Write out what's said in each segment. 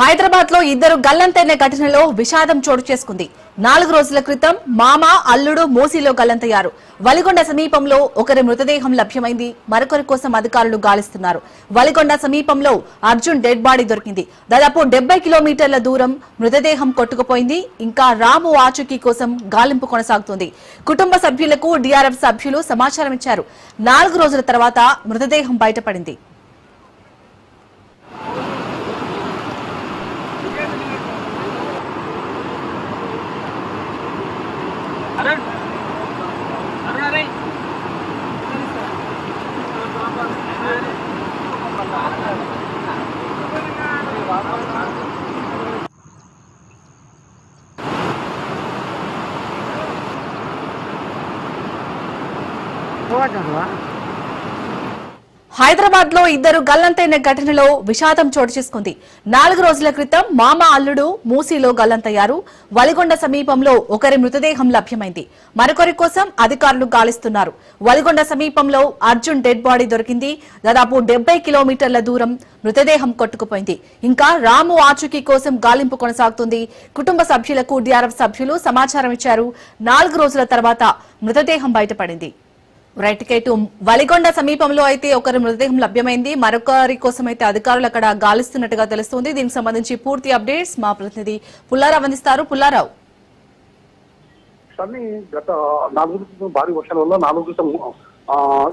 హైదరాబాద్ లో ఇద్దరు గల్లంతైన ఘటనలో విషాదం చోటు చేసుకుంది. 4 రోజుల క్రితం మామ అల్లుడు మూసీలో గల్లంతయ్యారు. వలిగొండ సమీపంలో ఒకరి మృతదేహం లభ్యమైంది. మరొకరి కోసం అధికారులు గాలిస్తున్నారు. వలిగొండ సమీపంలో అర్జున్ డెడ్ బాడీ దొరికింది. దాదాపు 70 కిలోమీటర్ల దూరం మృతదేహం కొట్టుకుపోయింది. ఇంకా రాము ఆచూకీ కోసం గాలింపు కొనసాగుతుంది. కుటుంబ సభ్యులకు డీఆర్ఎఫ్ సభ్యులు సమాచారం ఇచ్చారు. 4 రోజుల తర్వాత మృతదేహం బయటపడింది. హైదరాబాద్ లో ఇద్దరు గల్లంతైన ఘటనలో విషాదం చోటు చేసుకుంది. 4 రోజుల క్రితం మామ అల్లుడు మూసీలో గల్లంతయ్యారు. వలిగొండ సమీపంలో ఒకరి మృతదేహం లభ్యమైంది. మరొకరి కోసం అధికారులు గాలిస్తున్నారు. వలిగొండ సమీపంలో అర్జున్ డెడ్ బాడీ దొరికింది. దాదాపు 70 కిలోమీటర్ల దూరం మృతదేహం కొట్టుకుపోయింది. ఇంకా రాము ఆచూకీ కోసం గాలింపు కొనసాగుతుంది. కుటుంబ సభ్యులకు డీఆర్ఎఫ్ సభ్యులు సమాచారం ఇచ్చారు. 4 రోజుల తర్వాత మృతదేహం బయటపడింది. రైట్ కేటు వలిగొండ సమీపంలో అయితే ఒకరి మృతదేహం లభ్యమైంది. మరొకరి కోసం అయితే అధికారులు అక్కడ గాలిస్తున్నట్టుగా తెలుస్తోంది. దీనికి సంబంధించి పూర్తి అప్డేట్స్ మా ప్రతినిధి పుల్లారావు అందిస్తారు. పుల్లారావు, గత 4 రోజుల భారీ వర్షాల వల్ల 4 క్రితం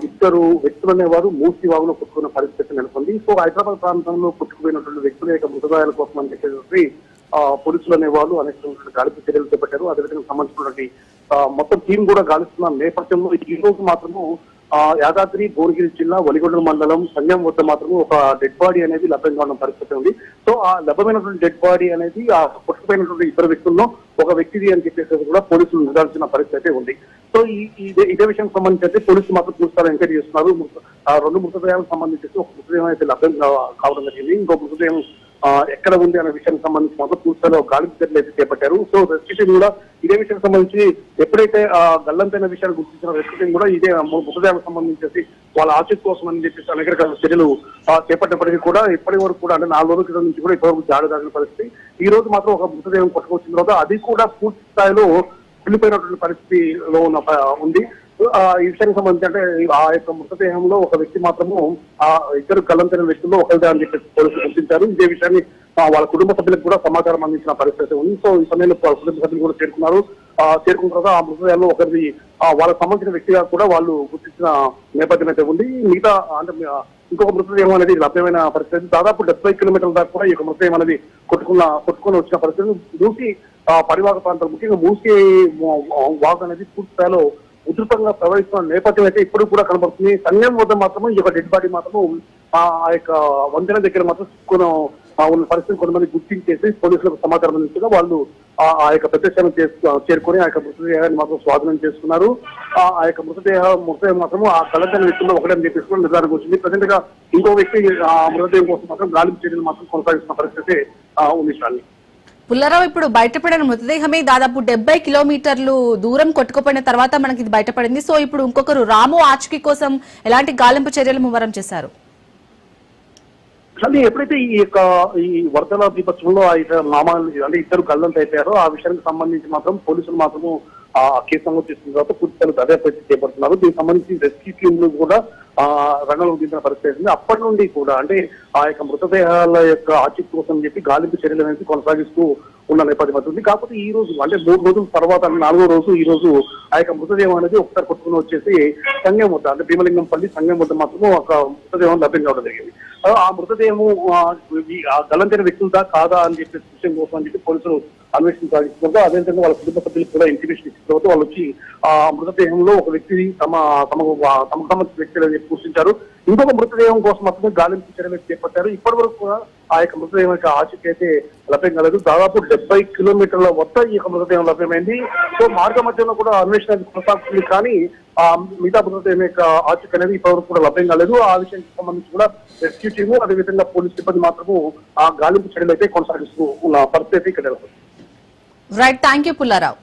ఇద్దరు వ్యక్తులు అనేవారు మూసీ వాగులో కొట్టుకున్న పరిస్థితి నెలకొంది. సో హైదరాబాద్ ప్రాంతంలో కొట్టుకుపోయినటువంటి వ్యక్తుల యొక్క మృతదేహాల కోసం అని చెప్పేసి పోలీసులు అనేవాళ్ళు అనేక గాలింపు చర్యలు చేపట్టారు. అదేవిధంగా సంబంధించినటువంటి మొత్తం టీం కూడా గాలిస్తున్న నేపథ్యంలో ఈ రోజు మాత్రము యాదాద్రి భువనగిరి జిల్లా వలిగొండ మండలం సంగం వద్ద మాత్రము ఒక డెడ్ బాడీ అనేది లభ్యం కావడం పరిస్థితి ఉంది. సో ఆ లభ్యమైనటువంటి డెడ్ బాడీ అనేది ఆ కొట్టుకుపోయినటువంటి ఇద్దరు వ్యక్తుల్లో ఒక వ్యక్తిది అని చెప్పేసి కూడా పోలీసులు నిర్ధారించిన పరిస్థితి ఉంది. సో ఇదే విషయానికి సంబంధించి అయితే పోలీసులు మాత్రం చూస్తారు ఎంక్వైరీ చేస్తున్నారు. 2 మృతదేహాలకు సంబంధించి ఒక మృతదేహం అయితే లభ్యం కావడం జరిగింది. ఇంకో మృతదేహం ఎక్కడ ఉంది అనే విషయానికి సంబంధించి మాత్రం పూర్తిలో గాలింపు చర్యలు అయితే చేపట్టారు. సో రెస్క్యూ టీం కూడా ఇదే విషయానికి సంబంధించి ఎప్పుడైతే గల్లంతైన విషయాలు గుర్తించిన రెస్క్యూ టీం కూడా ఇదే మృతదేహాలకు సంబంధించి వాళ్ళ ఆచూకీ కోసం అని చెప్పేసి అనేక రకాల చర్యలు చేపట్టినప్పటికీ కూడా ఇప్పటి వరకు కూడా అంటే 4 రోజుల క్రితం నుంచి కూడా ఇప్పటివరకు జాడ దాగిన పరిస్థితి. ఈ రోజు మాత్రం ఒక మృతదేహం కొట్టుకొచ్చిన తర్వాత అది కూడా పూర్తి స్థాయిలో వెళ్ళిపోయినటువంటి పరిస్థితిలో ఉంది. ఈ విషయానికి సంబంధించి అంటే ఆ యొక్క మృతదేహంలో ఒక వ్యక్తి మాత్రము ఆ ఇద్దరు గల్లంతైన వ్యక్తుల్లో ఒకరిదే అని చెప్పేసి పోలీసులు గుర్తించారు. ఇదే విషయాన్ని వాళ్ళ కుటుంబ సభ్యులకు కూడా సమాచారం అందించిన పరిస్థితి ఉంది. సో ఈ సమయంలో కుటుంబ సభ్యులు కూడా చేరుకున్నారు. చేరుకున్న తర్వాత ఆ మృతదేహాల్లో ఒకరిది వాళ్ళకి సంబంధించిన వ్యక్తిగా కూడా వాళ్ళు గుర్తించిన నేపథ్యం అయితే ఉంది. మిగతా అంటే ఇంకొక మృతదేహం అనేది లభ్యమైన పరిస్థితి. దాదాపు 70 కిలోమీటర్ల దాకా కూడా ఈ యొక్క మృతదేహం అనేది కొట్టుకుని వచ్చిన పరిస్థితి. మూసీ పరివాహక ప్రాంతాలు ముఖ్యంగా మూసీ వాగు అనేది పూర్తి స్థాయిలో ఉధృతంగా ప్రవహిస్తున్న నేపథ్యం అయితే ఇప్పుడు కూడా కనబడుతుంది. సంగం వద్ద మాత్రము ఈ యొక్క డెడ్ బాడీ మాత్రము ఆ యొక్క వంతెన దగ్గర మాత్రం ఉన్న పరిస్థితి కొంతమంది గుర్తించేసి పోలీసులకు సమాచారం అందించగా వాళ్ళు ఆ యొక్క ప్రత్యక్షాన్ని చేరుకొని ఆ యొక్క మృతదేహాన్ని మాత్రం స్వాధీనం చేసుకున్నారు. ఆ యొక్క మృతదేహం మాత్రం ఆ గల్లంతైన వ్యక్తుల్లో ఒకటే చెప్పేసి కూడా నిర్ధారణకు వచ్చింది. ప్రజెంట్ గా ఇంకో వ్యక్తి ఆ మృతదేహం కోసం మాత్రం గాలింపు చర్యలు మాత్రం కొనసాగిస్తున్న పరిస్థితి ఉంది. శాలిని, పుల్లారావు, ఇప్పుడు బయటపడిన మృతదేహమే దాదాపు 70 కిలోమీటర్లు దూరం కొట్టుకుపోయిన తర్వాత మనకి ఇది బయటపడింది. సో ఇప్పుడు ఇంకొకరు రాము ఆచూకీ కోసం ఎలాంటి గాలింపు చర్యలు ముమ్మరం చేశారు? కానీ ఎప్పుడైతే ఈ వరదల దీపత్వంలో అంటే ఇద్దరు గల్లంత అయిపోయారో ఆ విషయానికి సంబంధించి మాత్రం పోలీసులు మాత్రము ఆ కేసు నమోదు చేసిన తర్వాత పూర్తిగా దర్యాప్తు చేపడుతున్నారు. దీనికి సంబంధించి రెస్క్యూ టీంలు కూడా రంగంలో దిగిన పరిస్థితి. అప్పటి నుండి కూడా అంటే ఆ యొక్క మృతదేహాల యొక్క ఆచూకీ కోసం చెప్పి గాలింపు చర్యలు అనేది కొనసాగిస్తూ ఉన్న నేపథ్యం అవుతుంది. కాకపోతే ఈ రోజు అంటే 3 రోజుల తర్వాత 4వ రోజు ఈ రోజు ఆ యొక్క మృతదేహం అనేది ఒకసారి కొట్టుకుని వచ్చేసి సంగం వద్ద అంటే భీమలింగంపల్లి సంగం వద్ద మాత్రం ఒక మృతదేహం లభ్యం కావడం జరిగింది. ఆ మృతదేహము గల్లంతైన వ్యక్తులదా కాదా అని చెప్పి విషయం కోసం అని చెప్పి పోలీసులు అన్వేషణ సాగిస్తున్నారు. అదేవిధంగా వాళ్ళ కుటుంబ సభ్యులకు కూడా ఇంటిమేషన్ ఇచ్చిన తర్వాత వాళ్ళు వచ్చి ఆ మృతదేహంలో ఒక వ్యక్తి తమకు సంబంధించిన వ్యక్తులు అని చెప్పి గుర్తించారు. ఇంకొక మృతదేహం కోసం మాత్రమే గాలింపు చర్యలు చేపట్టారు. ఇప్పటి వరకు కూడా ఆ యొక్క మృతదేహం యొక్క ఆచూకీ అయితే లభ్యం కాలేదు. దాదాపు 70 కిలోమీటర్ల వద్ద ఈ యొక్క మృతదేహం లభ్యమైంది. సో మార్గ మధ్యలో కూడా అన్వేషణ కొనసాగుతుంది. కానీ ఆ మిగతా మృతదేహం యొక్క ఆచూకీ అనేది ఇప్పటివరకు కూడా లభ్యం కాలేదు. ఆ విషయానికి సంబంధించి కూడా రెస్క్యూ టీము అదేవిధంగా పోలీస్ సిబ్బంది మాత్రము ఆ గాలింపు చర్యలు అయితే కొనసాగిస్తూ ఉన్న పరిస్థితి ఇక్కడ నెలకొంది. Right, thank you Pullarao.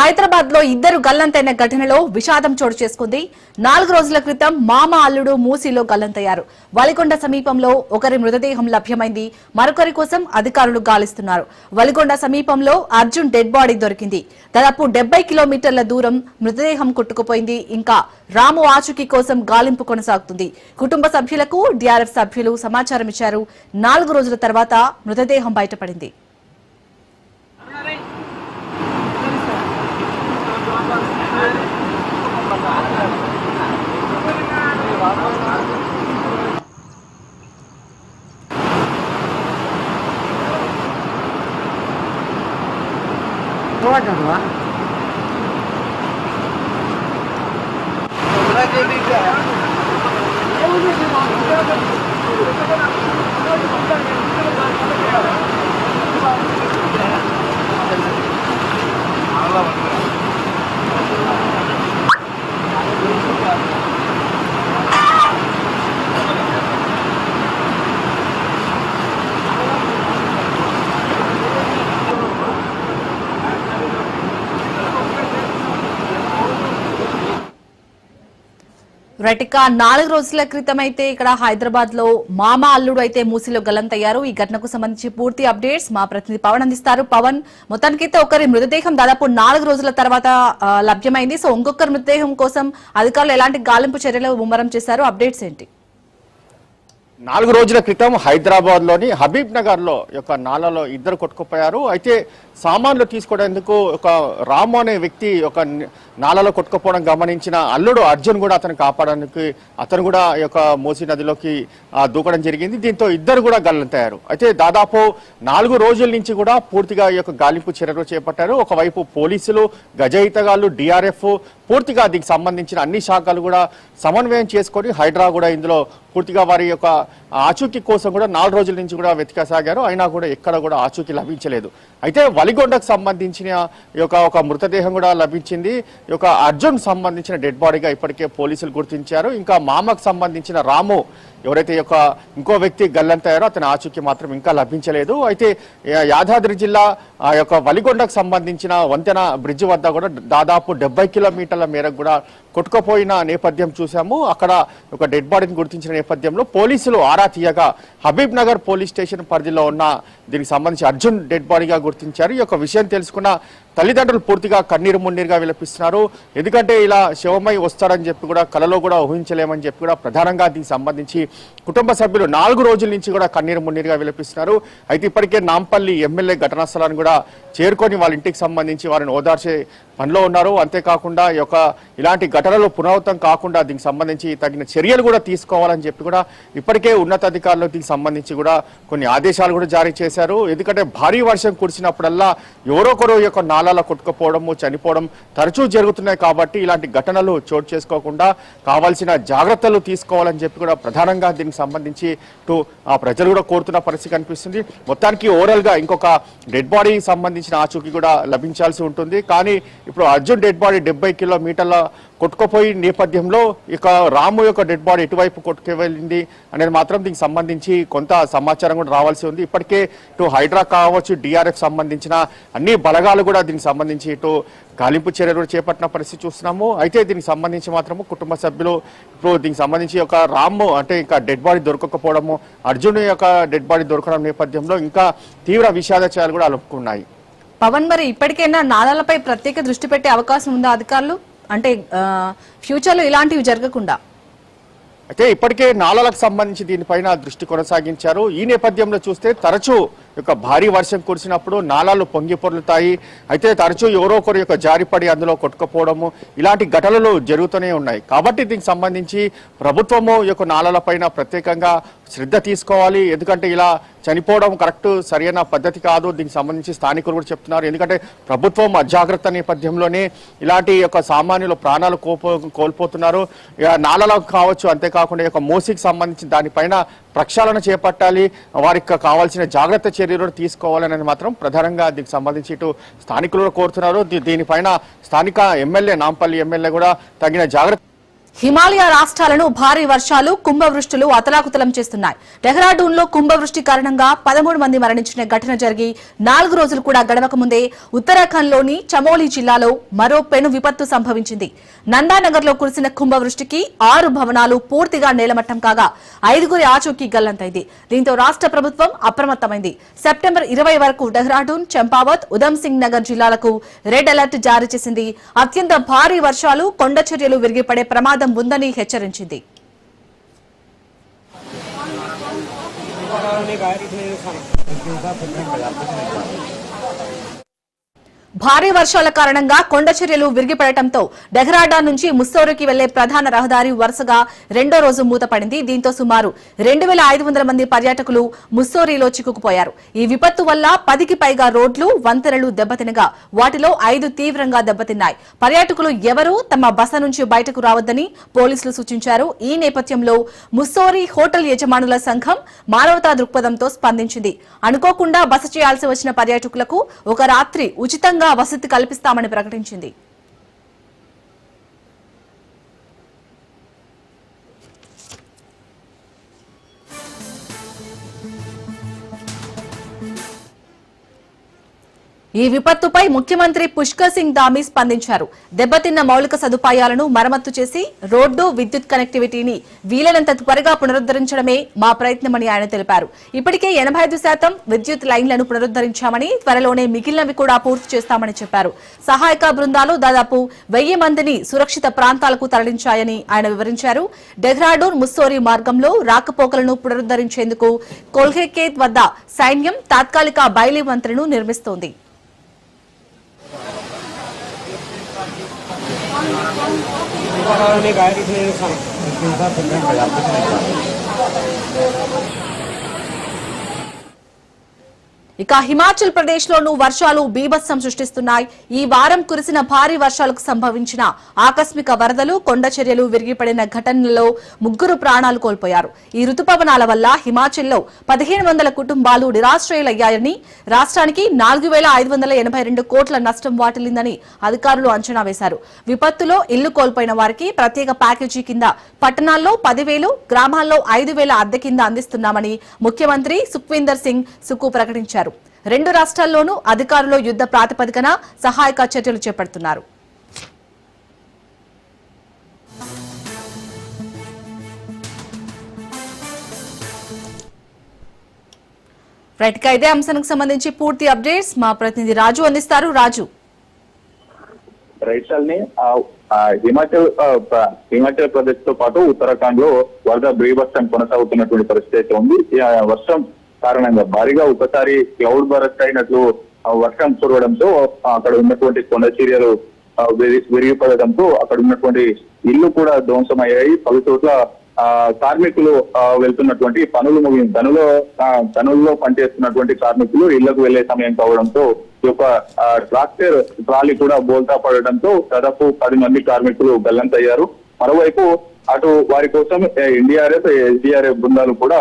Hyderabad లో ఇద్దరు గల్లంతైన ఘటనలో విషాదం చోటు చేసుకుంది. 4 రోజుల క్రితం మామ అల్లుడు మూసీలో గల్లంతయ్యారు. వలిగొండ సమీపంలో ఒకరి మృతదేహం లభ్యమైంది. మరొకరి కోసం అధికారులు గాలిస్తున్నారు. వలిగొండ సమీపంలో అర్జున్ డెడ్ బాడీ దొరికింది. దాదాపు 70 కిలోమీటర్ల దూరం మృతదేహం కొట్టుకుపోయింది. ఇంకా రాము ఆచూకీ కోసం గాలింపు కొనసాగుతుంది. కుటుంబ సభ్యులకు డీఆర్ఎఫ్ సభ్యులు సమాచారం ఇచ్చారు. 4 రోజుల తర్వాత మృతదేహం బయటపడింది. రైట్, 4 రోజుల క్రితం అయితే ఇక్కడ హైదరాబాద్ లో మామ అల్లుడు అయితే మూసీలో గల్లంతయ్యారు. ఈ ఘటనకు సంబంధించి పూర్తి అప్డేట్స్ మా ప్రతినిధి పవన్ అందిస్తారు. పవన్, మొత్తానికైతే ఒకరి మృతదేహం దాదాపు 4 రోజుల తర్వాత లభ్యమైంది. సో ఇంకొకరి మృతదేహం కోసం అధికారులు ఎలాంటి గాలింపు చర్యలు ముమ్మరం చేశారు? అప్డేట్స్ ఏంటి? 4 రోజుల క్రితం హైదరాబాద్ లోని హబీబ్ నగర్ లో ఒక నాలలో ఇద్దరు కొట్టుకుపోయారు. అయితే సామాన్లు తీసుకోవడానికి ఒక రాము అనే వ్యక్తి ఒక నాలలో కొట్టుకుపోవడం గమనించిన అల్లుడు అర్జున్ కూడా అతను కాపాడడానికి అతను కూడా ఈ యొక్క మూసీ నదిలోకి దూకడం జరిగింది. దీంతో ఇద్దరు కూడా గల్లంతయ్యారు. అయితే దాదాపు 4 రోజుల నుంచి కూడా పూర్తిగా ఈ యొక్క గాలింపు చర్యలు చేపట్టారు. ఒకవైపు పోలీసులు, గజయితగాళ్లు, డిఆర్ఎఫ్ పూర్తిగా దీనికి సంబంధించిన అన్ని శాఖలు కూడా సమన్వయం చేసుకొని హైడ్రా కూడా ఇందులో పూర్తిగా వారి యొక్క ఆచూకీ కోసం కూడా 4 రోజుల నుంచి కూడా వెతకసాగారు. అయినా కూడా ఎక్కడ కూడా ఆచూకీ లభించలేదు. అయితే వలిగొండకు సంబంధించిన ఒక మృతదేహం కూడా లభించింది. ఈ యొక్క అర్జున్ సంబంధించిన డెడ్ బాడీగా ఇప్పటికే పోలీసులు గుర్తించారు. ఇంకా మామకు సంబంధించిన రాము ఎవరైతే ఇంకో వ్యక్తి గల్లంతయ్యారో అతని ఆచూకీ మాత్రం ఇంకా లభించలేదు. అయితే యాదాద్రి జిల్లా ఆ యొక్క వలిగొండకు సంబంధించిన వంతెన బ్రిడ్జ్ వద్ద కూడా దాదాపు 70 కిలోమీటర్ల మేరకు కూడా కొట్టుకుపోయిన నేపథ్యం చూసాము. అక్కడ ఒక డెడ్ బాడీని గుర్తించిన నేపథ్యంలో పోలీసులు ఆరా తీయగా హబీబ్ నగర్ పోలీస్ స్టేషన్ పరిధిలో ఉన్న దీనికి సంబంధించి అర్జున్ డెడ్ బాడీగా గుర్తించారు. ఈ యొక్క విషయం తెలుసుకున్న తల్లిదండ్రులు పూర్తిగా కన్నీరు మున్నీరుగా విలపిస్తున్నారు. ఎందుకంటే ఇలా శవమై వస్తారని చెప్పి కూడా కలలో కూడా ఊహించలేమని చెప్పి కూడా ప్రధానంగా దీనికి సంబంధించి కుటుంబ సభ్యులు 4 రోజుల నుంచి కూడా కన్నీరు మున్నీరుగా విలపిస్తున్నారు. అయితే ఇప్పటికే నాంపల్లి ఎమ్మెల్యే ఘటనా స్థలాన్ని కూడా చేరుకొని వాళ్ళ ఇంటికి సంబంధించి వారిని ఓదార్చే పనిలో ఉన్నారు. అంతేకాకుండా ఇలాంటి ఘటనలు పునరావృతం కాకుండా దీనికి సంబంధించి తగిన చర్యలు కూడా తీసుకోవాలని చెప్పి కూడా ఇప్పటికే ఉన్నతాధికారులు దీనికి సంబంధించి కూడా కొన్ని ఆదేశాలు కూడా జారీ చేశారు. ఎందుకంటే భారీ వర్షం కురిసినప్పుడల్లా ఎవరొకరు యొక్క నాలాల కొట్టుకుపోవడము, చనిపోవడం తరచూ జరుగుతున్నాయి. కాబట్టి ఇలాంటి ఘటనలు చోటు చేసుకోకుండా కావాల్సిన జాగ్రత్తలు తీసుకోవాలని చెప్పి కూడా ప్రధానంగా దీనికి సంబంధించి ప్రజలు కూడా కోరుతున్న పరిస్థితి కనిపిస్తుంది. మొత్తానికి ఓవరాల్ గా ఇంకొక డెడ్ బాడీ సంబంధించిన ఆచూకీ కూడా లభించాల్సి ఉంటుంది. కానీ ఇప్పుడు అర్జున్ డెడ్ బాడీ 70 కిలోమీటర్ల కొట్టుకుపోయి నేపథ్యంలో ఇక రాము యొక్క డెడ్ బాడీ ఎటువైపు కొట్టుకు వెళ్ళింది అనేది మాత్రం దీనికి సంబంధించి కొంత సమాచారం కూడా రావాల్సి ఉంది. ఇప్పటికే హైడ్రా కావచ్చు, డిఆర్ఎఫ్ సంబంధించిన అన్ని బలగాలు కూడా దీనికి సంబంధించి గాలింపు చర్యలు కూడా చేపట్టిన పరిస్థితి చూస్తున్నాము. అయితే దీనికి సంబంధించి మాత్రము కుటుంబ సభ్యులు ఇప్పుడు దీనికి సంబంధించి ఒక రాము అంటే ఇంకా డెడ్ బాడీ దొరకకపోవడము, అర్జున్ యొక్క డెడ్ బాడీ దొరకడం నేపథ్యంలో ఇంకా తీవ్ర విషాద చర్యలు కూడా అలుపుకున్నాయి. పవన్, మరి ఇప్పటికైనా నాలాలపై ప్రత్యేక దృష్టి పెట్టే అవకాశం ఉందా అధికారులు? అంటే ఫ్యూచర్ లో ఇలాంటివి జరగకుండా. అయితే ఇప్పటికే నాలాలకు సంబంధించి దీనిపైన దృష్టి కొనసాగించారు. ఈ నేపథ్యంలో చూస్తే తరచూ భారీ వర్షం కురిసినప్పుడు నాలాలు పొంగి పొర్లుతాయి. అయితే తరచూ ఎవరో ఒకరు జారిపడి అందులో కొట్టుకుపోవడము ఇలాంటి ఘటనలు జరుగుతూనే ఉన్నాయి. కాబట్టి దీనికి సంబంధించి ప్రభుత్వము నాలాలపైన ప్రత్యేకంగా శ్రద్ధ తీసుకోవాలి. ఎందుకంటే ఇలా చనిపోవడం కరెక్ట్ సరైన పద్ధతి కాదు. దీనికి సంబంధించి స్థానికులు కూడా చెప్తున్నారు. ఎందుకంటే ప్రభుత్వం అజాగ్రత్త నేపథ్యంలోనే ఇలాంటి సామాన్యులు ప్రాణాలు కోల్పోతున్నారు. నాలాలకు కావచ్చు, అంతేకాకుండా మూసీకి సంబంధించి దానిపైన ప్రక్షాళన చేపట్టాలి. వారికి కావాల్సిన జాగ్రత్త చర్యలు తీసుకోవాలనేది మాత్రం ప్రధానంగా దీనికి సంబంధించి స్థానికులు కోరుతున్నారు. దీనిపైన స్థానిక ఎమ్మెల్యే నాంపల్లి ఎమ్మెల్యే కూడా తగిన జాగ్రత్త హిమాలయ రాష్ట్రాలను భారీ వర్షాలు కుంభవృష్టులు అతలాకుతలం చేస్తున్నాయి. డెహ్రాడూన్లో కుంభవృష్టి కారణంగా 13 మంది మరణించిన ఘటన జరిగి 4 రోజులు కూడా గడవక ముందే ఉత్తరాఖండ్లోని చమోలీ జిల్లాలో మరో పెను విపత్తు సంభవించింది. నందానగర్లో కురిసిన కుంభవృష్టికి 6 భవనాలు పూర్తిగా నేలమట్టం కాగా 5గురి ఆచూకీ గల్లంతైంది. దీంతో రాష్ట్ర ప్రభుత్వం అప్రమత్తమైంది. సెప్టెంబర్ 20 వరకు డెహ్రాడూన్, చంపావత్, ఉధమ్ సింగ్ నగర్ జిల్లాలకు రెడ్ అలర్ట్ జారీ చేసింది. అత్యంత భారీ వర్షాలు, కొండ చర్యలు విరిగిపడే ప్రమాదం ఉందని హెచ్చరించింది. భారీ వర్షాల కారణంగా కొండ చర్యలు విరిగిపడటంతో డెహ్రాడూన్ నుంచి ముస్సోరీకి వెళ్లే ప్రధాన రహదారి వరుసగా రెండో రోజు మూతపడింది. దీంతో సుమారు 2500 మంది పర్యాటకులు ముస్సోరీలో చిక్కుకుపోయారు. ఈ విపత్తు వల్ల 10కి పైగా రోడ్లు, వంతెనలు దెబ్బతినగా వాటిలో 5 తీవ్రంగా దెబ్బతిన్నాయి. పర్యాటకులు ఎవరూ తమ బస నుంచి బయటకు రావద్దని పోలీసులు సూచించారు. ఈ నేపథ్యంలో ముస్సోరీ హోటల్ యజమానుల సంఘం మానవతా దృక్పథంతో స్పందించింది. అనుకోకుండా బస చేయాల్సి వచ్చిన పర్యాటకులకు ఒక రాత్రి ఉచితంగా వసతి కల్పిస్తామని ప్రకటించింది. ఈ విపత్తుపై ముఖ్యమంత్రి పుష్కర్ సింగ్ ధామీ స్పందించారు. దెబ్బతిన్న మౌలిక సదుపాయాలను మరమ్మతు చేసి రోడ్డు, విద్యుత్ కనెక్టివిటీని వీలైనంత త్వరగా పునరుద్దరించడమే మా ప్రయత్నమని ఆయన తెలిపారు. ఇప్పటికే 85% విద్యుత్ లైన్లను పునరుద్దరించామని, త్వరలోనే మిగిలినవి కూడా పూర్తి చేస్తామని చెప్పారు. సహాయక బృందాలు దాదాపు 1000 మందిని సురక్షిత ప్రాంతాలకు తరలించాయని ఆయన వివరించారు. డెహ్రాడూన్ ముస్సోరీ మార్గంలో రాకపోకలను పునరుద్దరించేందుకు కోల్హేకేత్ వద్ద సైన్యం తాత్కాలిక బైలీ వంతెనను నిర్మిస్తోంది. ఇక హిమాచల్ ప్రదేశ్ లోనూ వర్షాలు బీభత్సం సృష్టిస్తున్నాయి. ఈ వారం కురిసిన భారీ వర్షాలకు సంభవించిన ఆకస్మిక వరదలు, కొండ చర్యలు విరిగిపడిన ఘటనలలో 3 ప్రాణాలు కోల్పోయారు. ఈ రుతుపవనాల వల్ల హిమాచల్లో 1500 కుటుంబాలు నిరాశ్రయులయ్యాయని, రాష్ట్రానికి 4582 కోట్ల నష్టం వాటిల్లిందని అధికారులు అంచనా వేశారు. విపత్తులో ఇల్లు కోల్పోయిన వారికి ప్రత్యేక ప్యాకేజీ కింద పట్టణాల్లో 10,000, గ్రామాల్లో 5,000 అద్దె కింద అందిస్తున్నామని ముఖ్యమంత్రి సుఖ్వీందర్ సింగ్ సుఖు ప్రకటించారు. 2 రాష్ట్రాల్లోనూ అధికారులు యుద్ధ ప్రాతిపదికన సహాయక చర్యలు చేపడుతున్నారు. రైట్ గా ఇదే అంశానికి సంబంధించి పూర్తి అప్డేట్స్ మా ప్రతినిధి రాజు అందిస్తారు. రాజు, రైతుల్ని హిమాచల్ ప్రదేశ్ తో పాటు ఉత్తరాఖండ్ లో వరద బీభత్సం కొనసాగుతున్నటువంటి పరిస్థితి ఉంది. వర్షం కారణంగా భారీగా ఒకసారి క్లౌడ్ బరస్ట్ అయినట్లు వర్షం కురవడంతో అక్కడ ఉన్నటువంటి కొండ చర్యలు విరిగిపడడంతో అక్కడ ఉన్నటువంటి ఇల్లు కూడా ధ్వంసమయ్యాయి. పలు చోట్ల కార్మికులు వెళ్తున్నటువంటి పనులు పనుల్లో పనిచేస్తున్నటువంటి కార్మికులు ఇళ్లకు వెళ్లే సమయం కావడంతో ఈ యొక్క ట్రాక్టర్ ట్రాలీ కూడా బోల్తా పడడంతో దాదాపు 10 మంది కార్మికులు గల్లంతయ్యారు. మరోవైపు అటు వారి కోసం ఎన్డీఆర్ఎఫ్, ఎస్డీఆర్ఎఫ్ బృందాలు కూడా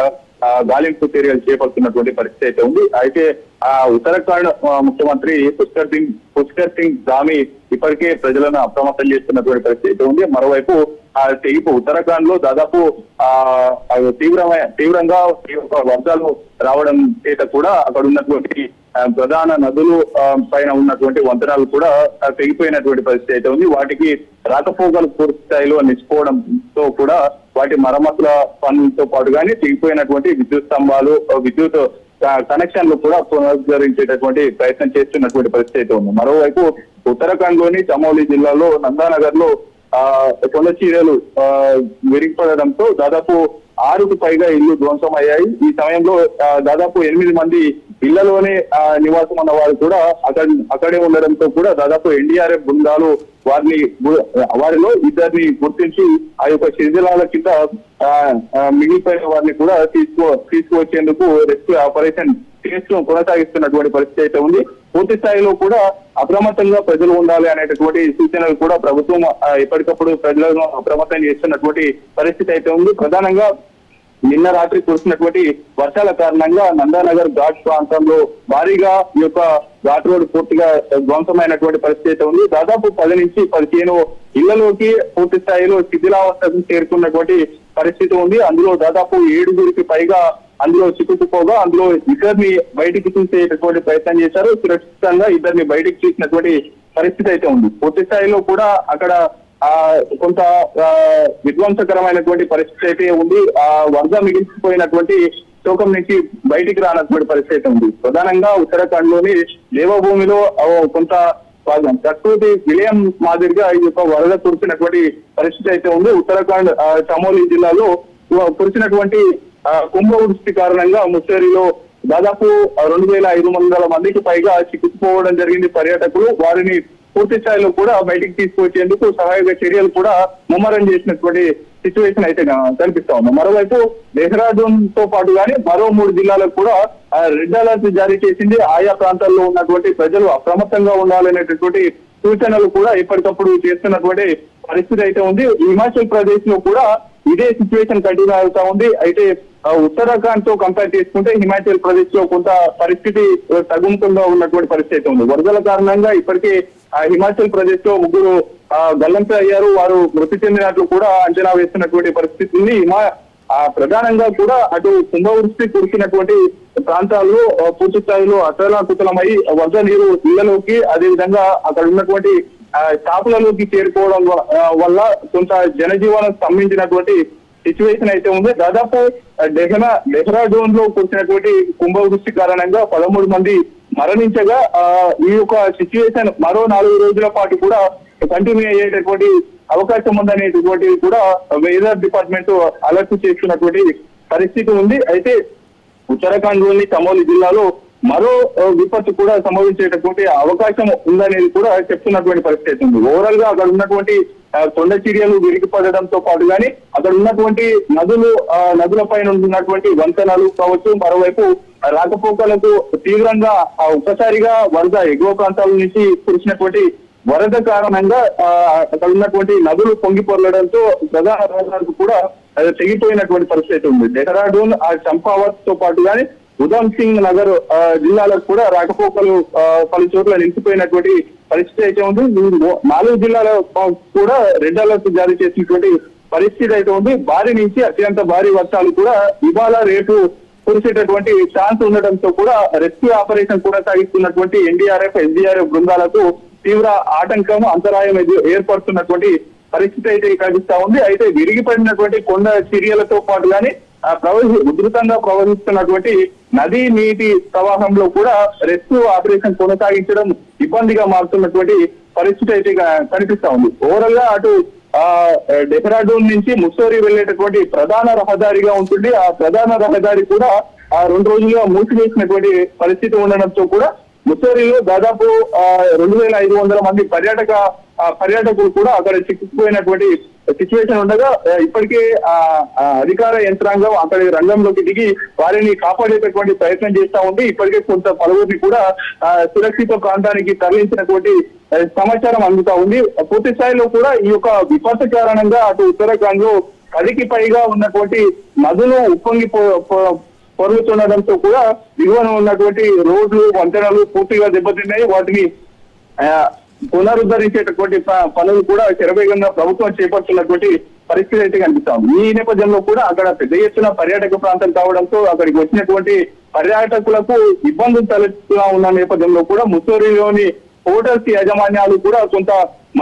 గాలింపు చర్యలు చేపడుతున్నటువంటి పరిస్థితి అయితే ఉంది. అయితే ఉత్తరాఖండ్ ముఖ్యమంత్రి పుష్కర్ సింగ్ ధామీ ఇప్పటికే ప్రజలను అప్రమత్తం చేస్తున్నటువంటి పరిస్థితి ఉంది. మరోవైపు ఉత్తరాఖండ్ లో దాదాపు తీవ్రంగా వర్షాలు రావడం చేత కూడా అక్కడ ఉన్నటువంటి ప్రధాన నదులు పైన ఉన్నటువంటి వంతెనలు కూడా తెగిపోయినటువంటి పరిస్థితి అయితే ఉంది. వాటికి రాకపోకలు పూర్తి స్థాయిలో నిలిచిపోవడంతో కూడా వాటి మరమ్మతుల పనులతో పాటు కానీ తెగిపోయినటువంటి విద్యుత్ స్తంభాలు, విద్యుత్ కనెక్షన్లు కూడా పునరుద్ధరించేటటువంటి ప్రయత్నం చేస్తున్నటువంటి పరిస్థితి అయితే ఉంది. మరోవైపు ఉత్తరాఖండ్ లోని చమోలీ జిల్లాలో నందానగర్ లో కొండ చర్యలు విరిగిపడడంతో దాదాపు 6కు పైగా ఇల్లు ధ్వంసమయ్యాయి. ఈ సమయంలో దాదాపు 8 మంది ఇళ్లలోనే నివాసం ఉన్న వారు కూడా అక్కడే ఉండడంతో కూడా దాదాపు ఎన్డీఆర్ఎఫ్ బృందాలు వారిలో 2 గుర్తించి ఆ యొక్క శిథిలాల కింద మిగిలిపోయిన వారిని కూడా తీసుకువచ్చేందుకు రెస్క్యూ ఆపరేషన్ కొనసాగిస్తున్నటువంటి పరిస్థితి అయితే ఉంది. పూర్తి స్థాయిలో కూడా అప్రమత్తంగా ప్రజలు ఉండాలి అనేటటువంటి సూచనలు కూడా ప్రభుత్వం ఎప్పటికప్పుడు ప్రజలను అప్రమత్తం చేస్తున్నటువంటి పరిస్థితి అయితే ఉంది. ప్రధానంగా నిన్న రాత్రి కురిసినటువంటి వర్షాల కారణంగా నందానగర్ ఘాట్ ప్రాంతంలో భారీగా ఈ యొక్క ఘాట్ రోడ్ పూర్తిగా ధ్వంసమైనటువంటి పరిస్థితి ఉంది. దాదాపు 10 నుంచి 15 ఇళ్లలోకి పూర్తి స్థాయిలో శిథిలావస్థకు చేరుకున్నటువంటి పరిస్థితి ఉంది. అందులో దాదాపు 7గురికి పైగా అందులో చిక్కుకుపోగా అందులో ఇద్దరిని బయటికి తీసేటటువంటి ప్రయత్నం చేశారు. సురక్షితంగా ఇద్దరిని బయటికి తీసినటువంటి పరిస్థితి అయితే ఉంది. పూర్తి స్థాయిలో కూడా అక్కడ కొంత విధ్వంసకరమైనటువంటి పరిస్థితి అయితే ఉంది. వరద మిగిలిపోయినటువంటి శోకం నుంచి బయటికి రానటువంటి పరిస్థితి ఉంది. ప్రధానంగా ఉత్తరాఖండ్ లోని దేవభూమిలో కొంత ప్రకృతి విలయం మాదిరిగా ఈ యొక్క వరద కురిసినటువంటి పరిస్థితి అయితే ఉంది. ఉత్తరాఖండ్ చమోలి జిల్లాలో కురిసినటువంటి కుంభవృష్టి కారణంగా ముస్సేరిలో దాదాపు 2500 మందికి పైగా చిక్కుకుపోవడం జరిగింది పర్యాటకులు. వారిని పూర్తి స్థాయిలో కూడా బయటికి తీసుకొచ్చేందుకు సహాయక చర్యలు కూడా ముమ్మరం చేసినటువంటి సిచ్యువేషన్ అయితే కనిపిస్తా ఉంది. మరోవైపు డెహ్రాడూన్ తో పాటు కానీ మరో 3 జిల్లాలకు కూడా రెడ్ అలర్ట్ జారీ చేసింది. ఆయా ప్రాంతాల్లో ఉన్నటువంటి ప్రజలు అప్రమత్తంగా ఉండాలనేటటువంటి సూచనలు కూడా ఎప్పటికప్పుడు చేస్తున్నటువంటి పరిస్థితి అయితే ఉంది. హిమాచల్ ప్రదేశ్ లో కూడా ఇదే సిచ్యువేషన్ కంటిన్యూ అవుతా ఉంది. అయితే ఉత్తరాఖండ్ తో కంపేర్ చేసుకుంటే హిమాచల్ ప్రదేశ్ లో కొంత పరిస్థితి తగ్గుముఖంగా ఉన్నటువంటి పరిస్థితి ఉంది. వరదల కారణంగా ఇప్పటికే హిమాచల్ ప్రదేశ్ లో 3 గల్లంతు అయ్యారు. వారు మృతి చెందినట్లు కూడా అంచనా వేస్తున్నటువంటి పరిస్థితి ఉంది. ప్రధానంగా కూడా అటు కుంభవృష్టి కురిసినటువంటి ప్రాంతాల్లో పూర్తి స్థాయిలో అతలాకుతలమై వరద నీరు ఇళ్లలోకి అదేవిధంగా అక్కడ ఉన్నటువంటి షాపులలోకి చేరుకోవడం వల్ల కొంత జనజీవనం స్తంభించినటువంటి సిచ్యువేషన్ అయితే ఉంది. దాదాపు డెహ్రాడూన్ లో కురిసినటువంటి కుంభవృష్టి కారణంగా 13 మంది మరణించగా ఈ యొక్క సిచ్యువేషన్ మరో 4 రోజుల పాటు కూడా కంటిన్యూ అయ్యేటటువంటి అవకాశం ఉందనేటువంటి కూడా వెదర్ డిపార్ట్మెంట్ అలర్ట్ చేస్తున్నటువంటి పరిస్థితి ఉంది. అయితే ఉత్తరాఖండ్ లోని చమోలి జిల్లాలో మరో విపత్తు కూడా సంభవించేటటువంటి అవకాశం ఉందనేది కూడా చెప్తున్నటువంటి పరిస్థితి ఉంది. ఓవరాల్ గా అక్కడ ఉన్నటువంటి కొండ చర్యలు విరిగిపడడంతో పాటు కానీ అక్కడ ఉన్నటువంటి నదుల పైన ఉన్నటువంటి వంతెనలు కావచ్చు, మరోవైపు రాకపోకలకు తీవ్రంగా ఒక్కసారిగా వరద ఎగువ ప్రాంతాల నుంచి కురిసినటువంటి వరద కారణంగా అక్కడ ఉన్నటువంటి నదులు పొంగి పొరలడంతో ప్రధాన రహదారులకు కూడా తెగిపోయినటువంటి పరిస్థితి ఉంది. డెహ్రాడూన్ చంపావత్ తో పాటు కానీ ఉధమ్ సింగ్ నగర్ జిల్లాలకు కూడా రాకపోకలు పలు చోట్ల నిలిచిపోయినటువంటి పరిస్థితి అయితే ఉంది. 4 జిల్లాల కూడా రెడ్ అలర్ట్ జారీ చేసినటువంటి పరిస్థితి అయితే ఉంది. భారీ నుంచి అత్యంత భారీ వర్షాలు కూడా ఇవాళ రేపు కురిసేటటువంటి ఛాన్స్ ఉండడంతో కూడా రెస్క్యూ ఆపరేషన్ కొనసాగిస్తున్నటువంటి ఎన్డీఆర్ఎఫ్, ఎస్డీఆర్ఎఫ్ బృందాలకు తీవ్ర ఆటంకం, అంతరాయం ఏర్పడుతున్నటువంటి పరిస్థితి అయితే కనిపిస్తా ఉంది. అయితే విరిగిపడినటువంటి కొండ చర్యలతో పాటు కానీ ఉధృతంగా ప్రవహిస్తున్నటువంటి నదీ నీటి ప్రవాహంలో కూడా రెస్క్యూ ఆపరేషన్ కొనసాగించడం ఇబ్బందిగా మారుతున్నటువంటి పరిస్థితి అయితే కనిపిస్తా ఉంది. ఓవరాల్ గా అటు డెహ్రాడూన్ నుంచి ముస్సోరీ వెళ్లేటటువంటి ప్రధాన రహదారిగా ఉంటుంది. ఆ ప్రధాన రహదారి కూడా 2 రోజులుగా మూసివేసినటువంటి పరిస్థితి ఉండడంతో కూడా ముస్సోరీలో దాదాపు 2500 మంది పర్యాటకులు కూడా అక్కడ చిక్కుకుపోయినటువంటి సిచ్యువేషన్ ఉండగా ఇప్పటికే అధికార యంత్రాంగం అక్కడి రంగంలోకి దిగి వారిని కాపాడేటటువంటి ప్రయత్నం చేస్తా ఉంది. ఇప్పటికే కొంత పలువురిని కూడా సురక్షిత ప్రాంతానికి తరలించినటువంటి సమాచారం అందుతా ఉంది. పూర్తి స్థాయిలో కూడా ఈ యొక్క విపత్తు కారణంగా అటు ఉత్తరాఖండ్ లో 10కి పైగా ఉన్నటువంటి నదులు ఉప్పొంగి పొరుగుతుండడంతో కూడా దిగువన ఉన్నటువంటి రోడ్లు, వంతెనలు పూర్తిగా దెబ్బతిన్నాయి. వాటిని పునరుద్ధరించేటటువంటి పనులు కూడా శరవేగంగా ప్రభుత్వం చేపడుతున్నటువంటి పరిస్థితి అయితే కనిపిస్తాం. ఈ నేపథ్యంలో కూడా అక్కడ పెద్ద ఎత్తున పర్యాటక ప్రాంతం కావడంతో అక్కడికి వచ్చినటువంటి పర్యాటకులకు ఇబ్బందులు తలెత్తుగా ఉన్న నేపథ్యంలో కూడా ముస్సోరీలోని హోటల్స్ యాజమాన్యాలు కూడా కొంత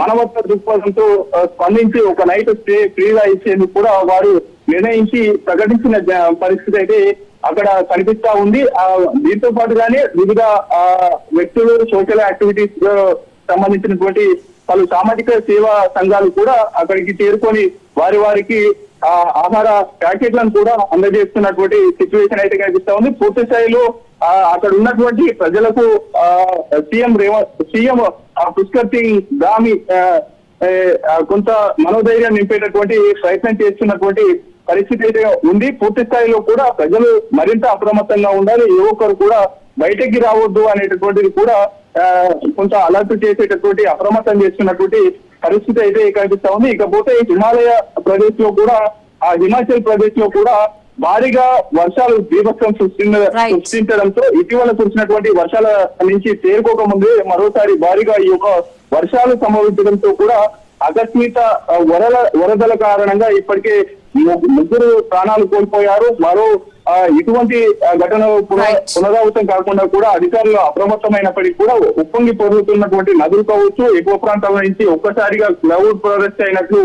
మానవత్వ దృక్పథంతో స్పందించి ఒక నైట్ స్టే ఫ్రీగా ఇచ్చేందుకు కూడా వారు నిర్ణయించి ప్రకటించిన పరిస్థితి అయితే అక్కడ కనిపిస్తా ఉంది. దీంతో పాటుగానే వివిధ వ్యక్తులు సోషల్ యాక్టివిటీస్ సంబంధించినటువంటి పలు సామాజిక సేవా సంఘాలు కూడా అక్కడికి చేరుకొని వారికి ఆహార ప్యాకెట్లను కూడా అందజేస్తున్నటువంటి సిచ్యువేషన్ అయితే కనిపిస్తా ఉంది. పూర్తి స్థాయిలో అక్కడ ఉన్నటువంటి ప్రజలకు సీఎం పుష్కర్ సింగ్ ధామి కొంత మనోధైర్యం నింపేటటువంటి ప్రయత్నం చేస్తున్నటువంటి పరిస్థితి అయితే ఉంది. పూర్తి స్థాయిలో కూడా ప్రజలు మరింత అప్రమత్తంగా ఉండాలి. ఏ ఒక్కరు కూడా బయటకి రావద్దు అనేటటువంటిది కూడా కొంత అలర్ట్ చేసేటటువంటి అప్రమత్తం చేస్తున్నటువంటి పరిస్థితి అయితే కనిపిస్తా ఉంది. ఇకపోతే హిమాచల్ ప్రదేశ్ లో కూడా భారీగా వర్షాలు బీభత్సం సృష్టించడంతో ఇటీవల కురిసినటువంటి వర్షాల నుంచి తేరుకోకముందే మరోసారి భారీగా ఈ యొక్క వర్షాలు సంభవించడంతో కూడా ఆకస్మిక వరదల కారణంగా ఇప్పటికే ముగ్గురు ప్రాణాలు కోల్పోయారు. మరో ఇటువంటి ఘటన పునరావృతం కాకుండా కూడా అధికారులు అప్రమత్తమైనప్పటికీ కూడా ఉప్పొంగి పొరుగుతున్నటువంటి నదులు కావచ్చు, ఎగువ ప్రాంతాల నుంచి ఒక్కసారిగా క్లౌడ్ ఫారెస్ట్ అయినట్లు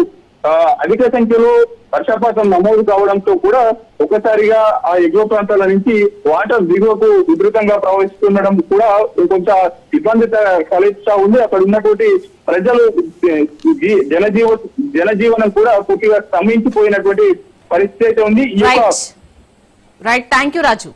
అధిక సంఖ్యలో వర్షపాతం నమోదు కావడంతో కూడా ఒక్కసారిగా ఆ ఎగువ ప్రాంతాల నుంచి వాటర్ దిగువకు ఉధృతంగా ప్రవహిస్తుండడం కూడా కొంచెం ఇబ్బంది కలిగిస్తా ఉంది. అక్కడ ఉన్నటువంటి ప్రజలు జనజీవనం కూడా పూర్తిగా స్తంభించిపోయినటువంటి పరిస్థితి ఉంది. రైట్, థ్యాంక్ యూ రాజు.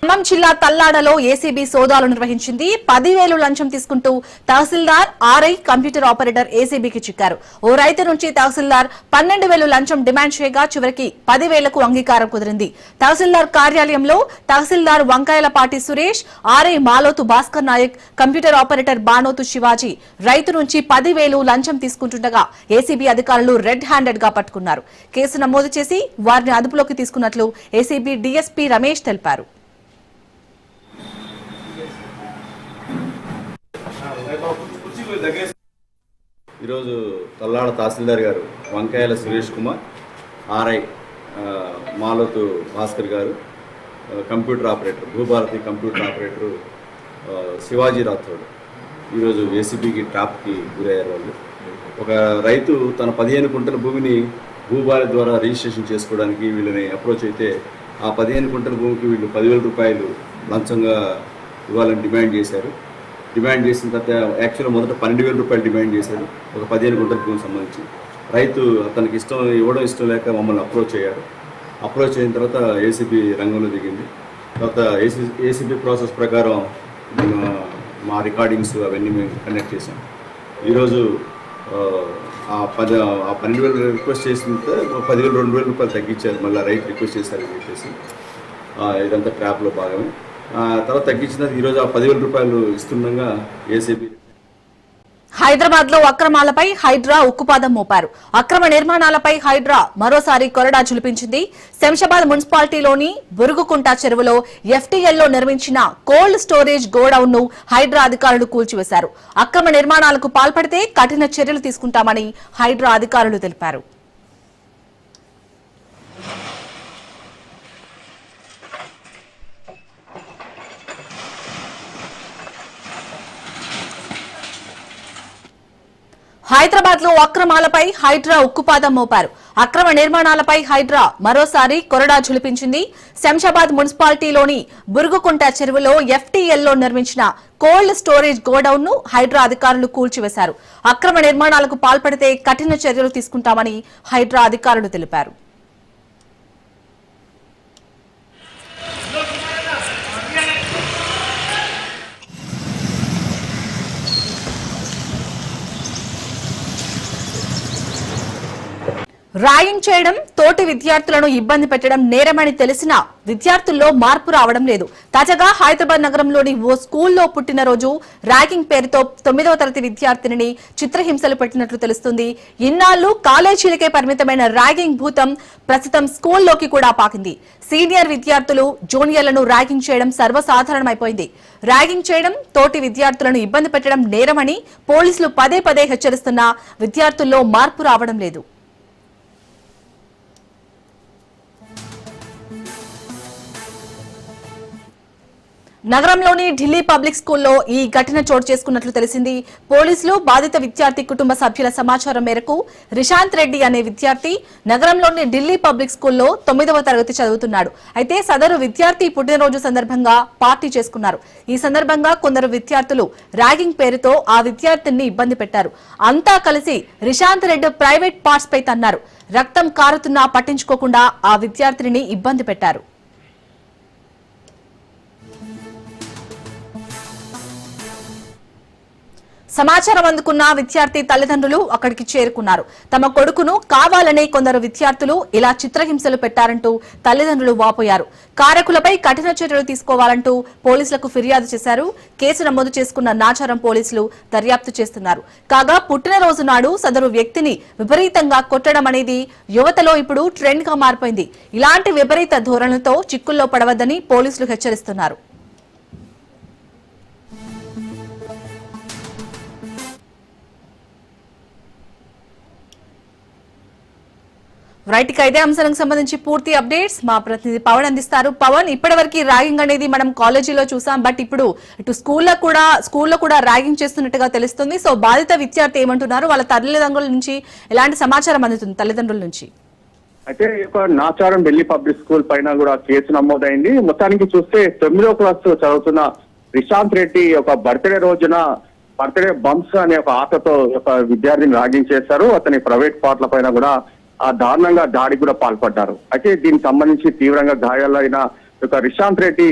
ఖమ్మం జిల్లా తల్లాడలో ఏసీబీ సోదాలు నిర్వహించింది. 10,000 లంచం తీసుకుంటూ తహసీల్దార్, ఆర్ఐ, కంప్యూటర్ ఆపరేటర్ ఏసీబీకి చిక్కారు. ఓ రైతు నుంచి తహసీల్దార్ 12,000 లంచం డిమాండ్ చేయగా చివరికి 10,000కు అంగీకారం కుదిరింది. తహసీల్దార్ కార్యాలయంలో tahsildar Vankayalapati Suresh, RI Malothu Bhaskar Nayak, computer operator Banothu Shivaji రైతు నుంచి 10,000 లంచం తీసుకుంటుండగా ఏసీబీ అధికారులు రెడ్ హ్యాండెడ్ గా పట్టుకున్నారు. కేసు నమోదు చేసి వారిని అదుపులోకి తీసుకున్నట్లు ఏసీబీ డీఎస్పీ రమేష్ తెలిపారు. ఈరోజు తల్లాడ తహసీల్దార్ గారు వంకాయల సురేష్ కుమార్, ఆర్ఐ మాలోతు భాస్కర్ గారు, computer operator Bhubharati computer operator Shivaji Rathod ఈరోజు ఏసీబీకి ట్రాప్కి గురయ్యారు. వాళ్ళు ఒక రైతు తన 15 కుంటల భూమిని భూభారతి ద్వారా రిజిస్ట్రేషన్ చేసుకోవడానికి వీళ్ళని అప్రోచ్ అయితే ఆ 15 కుంటల భూమికి వీళ్ళు 10,000 రూపాయలు లంచంగా ఇవ్వాలని డిమాండ్ చేశారు. డిమాండ్ చేసిన తర్వాత యాక్చువల్గా మొదట 12,000 రూపాయలు డిమాండ్ చేశారు ఒక 15 గుంటల భూమికి సంబంధించి. రైతు అతనికి ఇవ్వడం ఇష్టం లేక మమ్మల్ని అప్రోచ్ అయ్యారు. అప్రోచ్ అయిన తర్వాత ఏసీబీ రంగంలో దిగింది. తర్వాత ఏసీబీ ప్రాసెస్ ప్రకారం మా రికార్డింగ్స్ అవన్నీ మేము కండక్ట్ చేసాం. ఈరోజు ఆ 12,000 రిక్వెస్ట్ చేసిన 10,000 2,000 రూపాయలు తగ్గించారు. మళ్ళీ రైతు రిక్వెస్ట్ చేశారని చెప్పేసి ఇదంతా ట్రాప్లో భాగమే. తర్వాత తగ్గించిన ఈరోజు ఆ 10,000 రూపాయలు ఇస్తుండగా ఏసీబీ హైదరాబాద్ లో అక్రమాలపై హైడ్రా ఉక్కుపాదం మోపారు. అక్రమ నిర్మాణాలపై హైడ్రా మరోసారి కొరడా ఝులిపించింది. శంషాబాద్ మున్సిపాలిటీలోని బురుగుకుంట చెరువులో ఎఫ్టీఎల్లో నిర్మించిన కోల్డ్ స్టోరేజ్ గోడౌన్ ను హైడ్రా అధికారులు కూల్చివేశారు. అక్రమ నిర్మాణాలకు పాల్పడితే కఠిన చర్యలు తీసుకుంటామని హైడ్రా అధికారులు తెలిపారు. హైదరాబాద్ లో అక్రమాలపై హైడ్రా ఉక్కుపాదం మోపారు. అక్రమ నిర్మాణాలపై హైడ్రా మరోసారి కొరడా ఝులిపించింది. శంషాబాద్ మున్సిపాలిటీలోని బురుగుకుంట చెరువులో ఎఫ్టీఎల్లో నిర్మించిన కోల్డ్ స్టోరేజ్ గోడౌన్ ను హైడ్రా అధికారులు కూల్చివేశారు. అక్రమ నిర్మాణాలకు పాల్పడితే కఠిన చర్యలు తీసుకుంటామని హైడ్రా అధికారులు తెలిపారు. ర్యాగింగ్ చేయడం, తోటి విద్యార్థులను ఇబ్బంది పెట్టడం నేరమని తెలిసినా విద్యార్థుల్లో మార్పు రావడం లేదు. తాజాగా హైదరాబాద్ నగరంలోని ఓ స్కూల్లో పుట్టినరోజు ర్యాగింగ్ పేరుతో 9వ తరగతి విద్యార్థినిని చిత్రహింసలు పెట్టినట్లు తెలుస్తుంది. ఇన్నాళ్లు కాలేజీలకే పరిమితమైన ర్యాగింగ్ భూతం ప్రస్తుతం స్కూల్లోకి కూడా పాకింది. సీనియర్ విద్యార్థులు జూనియర్లను ర్యాగింగ్ చేయడం సర్వసాధారణమైపోయింది. ర్యాగింగ్ చేయడం, తోటి విద్యార్థులను ఇబ్బంది పెట్టడం నేరమని పోలీసులు పదే పదే హెచ్చరిస్తున్నా విద్యార్థుల్లో మార్పు రావడం లేదు. నగరంలోని ఢిల్లీ పబ్లిక్ స్కూల్లో ఈ ఘటన చోటు చేసుకున్నట్లు తెలిసింది. పోలీసులు బాధిత విద్యార్థి కుటుంబ సభ్యుల సమాచారం మేరకు రిషాంత్ రెడ్డి అనే విద్యార్థి నగరంలోని ఢిల్లీ పబ్లిక్ స్కూల్లో 9వ తరగతి చదువుతున్నాడు. అయితే సదరు విద్యార్థి పుట్టినరోజు సందర్భంగా పార్టీ చేసుకున్నారు. ఈ సందర్భంగా కొందరు విద్యార్థులు ర్యాగింగ్ పేరుతో ఆ విద్యార్థిని ఇబ్బంది పెట్టారు. అంతా కలిసి రిషాంత్ రెడ్డి ప్రైవేట్ పార్ట్స్ పై తన్నారు. రక్తం కారుతున్నా పట్టించుకోకుండా ఆ విద్యార్థిని ఇబ్బంది పెట్టారు. సమాచారం అందుకున్న విద్యార్థి తల్లిదండ్రులు అక్కడికి చేరుకున్నారు. తమ కొడుకును కావాలనే కొందరు విద్యార్థులు ఇలా చిత్రహింసలు పెట్టారంటూ తల్లిదండ్రులు వాపోయారు. కారకులపై కఠిన చర్యలు తీసుకోవాలంటూ పోలీసులకు ఫిర్యాదు చేశారు. కేసు నమోదు చేసుకున్న నాచారం పోలీసులు దర్యాప్తు చేస్తున్నారు. కాగా పుట్టినరోజు నాడు సదరు వ్యక్తిని విపరీతంగా కొట్టడం అనేది యువతలో ఇప్పుడు ట్రెండ్ గా మారిపోయింది. ఇలాంటి విపరీత ధోరణులతో చిక్కుల్లో పడవద్దని పోలీసులు హెచ్చరిస్తున్నారు. రైట్ కి ఇదే అంశానికి సంబంధించి పూర్తి అప్డేట్స్ మా ప్రతినిధి పవన్ అందిస్తారు. పవన్, ఇప్పటివరకు ర్యాగింగ్ అనేది మనం కాలేజీలో చూసాం, బట్ ఇప్పుడు ఇటు స్కూల్లో కూడా ర్యాగింగ్ చేస్తున్నట్టుగా తెలుస్తుంది. సో బాధిత విద్యార్థి ఏమంటున్నారు, వాళ్ళ తల్లిదండ్రుల నుంచి ఎలాంటి సమాచారం అందుతుంది తల్లిదండ్రుల నుంచి? అయితే నాచారం ఢిల్లీ పబ్లిక్ స్కూల్ పైన కూడా కేసు నమోదైంది. మొత్తానికి చూస్తే 9వ క్లాస్ చదువుతున్న రిశాంత్ రెడ్డి ఒక బర్త్డే రోజున బర్త్డే బంప్స్ అనే ఒక ఆటతో ఒక విద్యార్థిని ర్యాగింగ్ చేశారు. అతని ప్రైవేట్ పార్ట్ల పైన కూడా దారుణంగా దాడికి కూడా పాల్పడ్డారు. అయితే దీనికి సంబంధించి తీవ్రంగా గాయాలైన ఒక రిశాంత్ రెడ్డి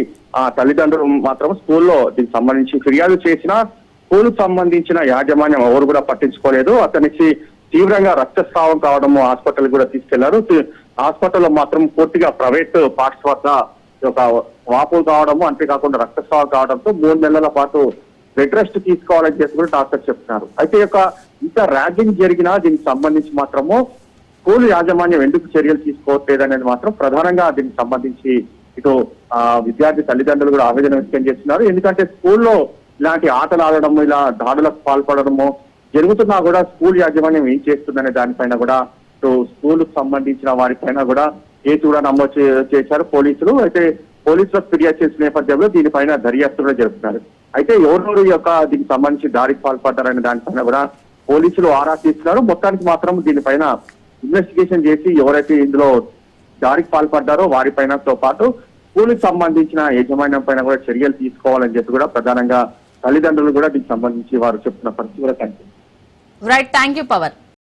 తల్లిదండ్రులు మాత్రం స్కూల్లో దీనికి సంబంధించి ఫిర్యాదు చేసిన స్కూల్ సంబంధించిన యాజమాన్యం ఎవరు కూడా పట్టించుకోలేదు. అతనికి తీవ్రంగా రక్తస్రావం కావడము హాస్పిటల్ కూడా తీసుకెళ్లారు. హాస్పిటల్లో మాత్రం పూర్తిగా ప్రైవేట్ పార్ట్స్ వద్ద ఒక వాపులు కావడము, అంతేకాకుండా రక్తస్రావం కావడంతో 3 నెలల పాటు బెడ్ రెస్ట్ తీసుకోవాలని చెప్పి కూడా డాక్టర్ చెప్తున్నారు. అయితే ఇంత ర్యాగింగ్ జరిగినా దీనికి సంబంధించి మాత్రము స్కూల్ యాజమాన్యం ఎందుకు చర్యలు తీసుకోవట్లేదు అనేది మాత్రం ప్రధానంగా దీనికి సంబంధించి ఇటు విద్యార్థి తల్లిదండ్రులు కూడా ఆవేదన వ్యక్తం చేస్తున్నారు. ఎందుకంటే స్కూల్లో ఇలాంటి ఆటలు ఆడడము, ఇలా దాడులకు పాల్పడడము జరుగుతున్నా కూడా స్కూల్ యాజమాన్యం ఏం చేస్తుందనే దానిపైన కూడా ఇటు స్కూల్ కు సంబంధించిన వారిపైన కూడా కేసు కూడా నమోదు చేశారు పోలీసులు. అయితే పోలీసులకు ఫిర్యాదు చేసిన నేపథ్యంలో దీనిపైన దర్యాప్తు కూడా జరుపుతున్నారు. అయితే ఎవరెవరు దీనికి సంబంధించి దాడికి పాల్పడ్డారనే దానిపైన కూడా పోలీసులు ఆరా తీస్తున్నారు. మొత్తానికి మాత్రం దీనిపైన ఇన్వెస్టిగేషన్ చేసి ఎవరైతే ఇందులో దాడికి పాల్పడ్డారో వారిపైనతో పాటు స్కూల్కి సంబంధించిన యాజమాన్యం పైన కూడా చర్యలు తీసుకోవాలని చెప్పి కూడా ప్రధానంగా తల్లిదండ్రులు కూడా దీనికి సంబంధించి వారు చెప్తున్న పరిస్థితి కూడా కనిపిస్తుంది. Right, thank you Pawan.